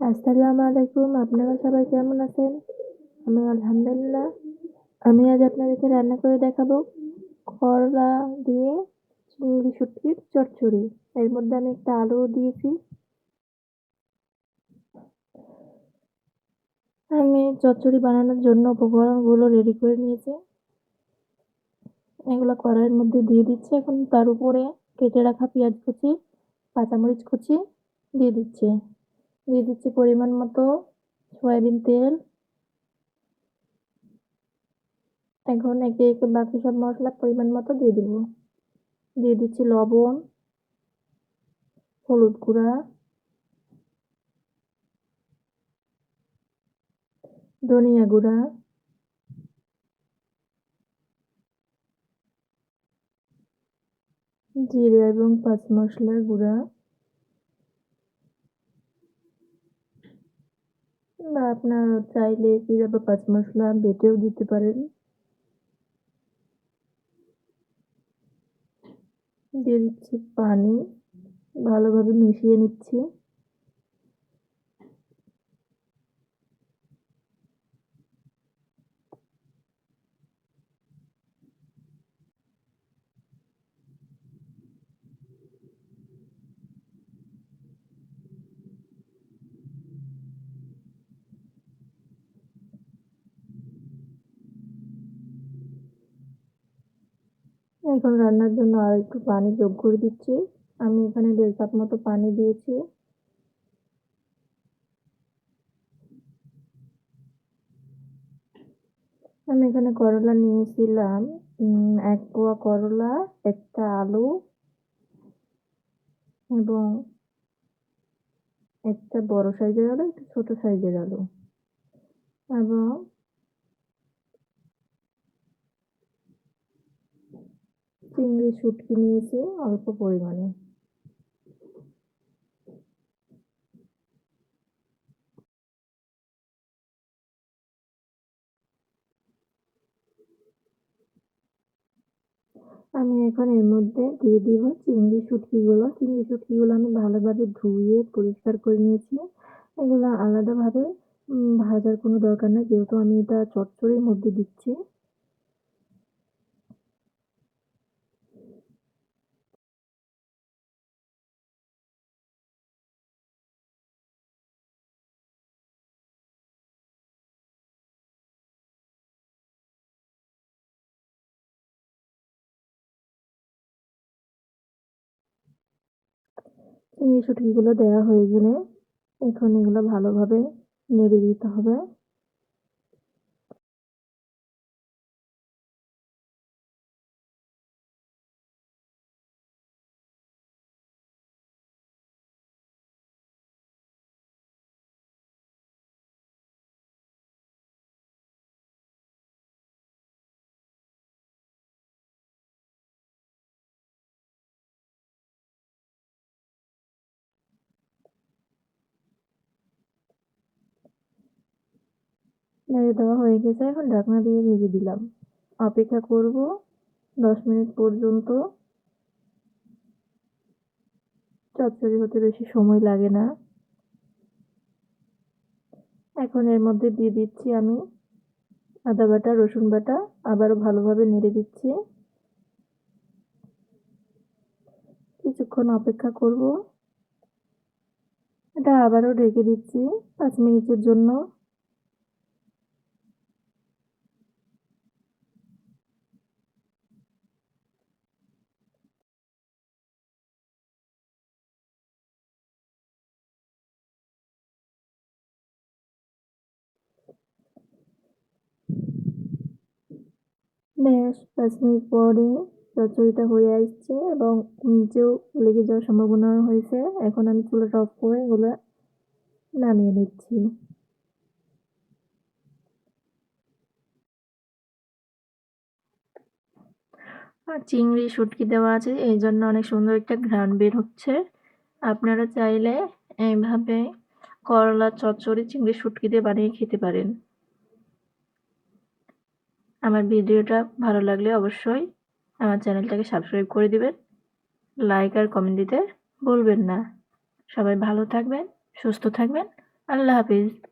আসসালামু আলাইকুম। আপনারা সবাই কেমন আছেন? আমি আলহামদুলিল্লাহ। আমি আজ আপনাদেরকে রান্না করে দেখাবো করলা দিয়ে চিংড়ি শুটকির চচ্চড়ি। এর মধ্যে আমি একটা আলুও দিয়েছি। আমি চচ্চড়ি বানানোর জন্য উপকরণগুলো রেডি করে নিয়েছি। এগুলো কড়াইয়ের মধ্যে দিয়ে দিচ্ছি। এখন তার উপরে কেটে রাখা পেঁয়াজ কুচি, কাঁচামরিচ কুচি দিয়ে দিচ্ছি। দিয়ে দিচ্ছি পরিমাণ মতো সয়াবিন তেল। এখন একে একে বাকি সব মশলা পরিমাণ মতো দিয়ে দিব। দিয়ে দিচ্ছি লবণ, হলুদ গুঁড়া, ধনিয়া গুঁড়া, জিরা এবং পাঁচ মশলার গুঁড়া, বা আপনার চাইলে জিরা বা পাঁচ মশলা বেটেও দিতে পারেন। দিয়ে দিচ্ছি পানি, ভালোভাবে মিশিয়ে নিচ্ছি। এখন রান্নার জন্য আর একটু পানি যোগ করে দিচ্ছি। আমি এখানে 1.5 কাপ মতো পানি দিয়েছি। আমি এখানে করলা নিয়েছিলাম 1 পোয়া করলা, একটা আলু এবং একটা বড় সাইজের আলু, একটা ছোট সাইজের আলু এবং চিংড়ি শুটকি নিয়েছি অল্প পরিমাণে। আমি এখন এর মধ্যে দিয়ে দিব চিংড়ি শুটকিগুলো। চিংড়ি শুটকিগুলো আমি ভালোভাবে ধুয়ে পরিষ্কার করে নিয়েছি। এগুলো আলাদাভাবে ভাজার কোনো দরকার নেই, যেহেতু আমি এটা চচ্চড়ির মধ্যে দিচ্ছি। চিংড়ি শুটকিগুলো দেওয়া হয়ে গেলে এখন এগুলো ভালোভাবে নেড়ে দিতে হবে। নেড়ে দেওয়া হয়ে গেছে, এখন ঢাকনা দিয়ে ঢেকে দিলাম। অপেক্ষা করব 10 মিনিট পর্যন্ত। চচ্চড়ি হতে বেশি সময় লাগে না। এখন এর মধ্যে দিয়ে দিচ্ছি আমি আদা বাটা, রসুন বাটা। আবারও ভালোভাবে নেড়ে দিচ্ছি। কিছুক্ষণ অপেক্ষা করব। এটা আবারও ঢেকে দিচ্ছি 5 মিনিটের জন্য। ব্যাস 5 মিনিট পরে চচ্চড়িটা হয়ে আসছে এবং নিচেও লেগে যাওয়ার সম্ভাবনা হয়েছে। এখন আমি চুলাটা অফ করে এগুলো নামিয়ে নিচ্ছি। আর চিংড়ি শুটকি দেওয়া আছে, এই জন্য অনেক সুন্দর একটা ঘ্রাণ বের হচ্ছে। আপনারা চাইলে এইভাবে করলা চচ্চড়ি চিংড়ি শুটকি দিয়ে বানিয়ে খেতে পারেন। আমার ভিডিওটা ভালো লাগলে অবশ্যই আমার চ্যানেলটাকে সাবস্ক্রাইব করে দিবেন। লাইক আর কমেন্ট দিতে ভুলবেন না। সবাই ভালো থাকবেন, সুস্থ থাকবেন। আল্লাহ হাফিজ।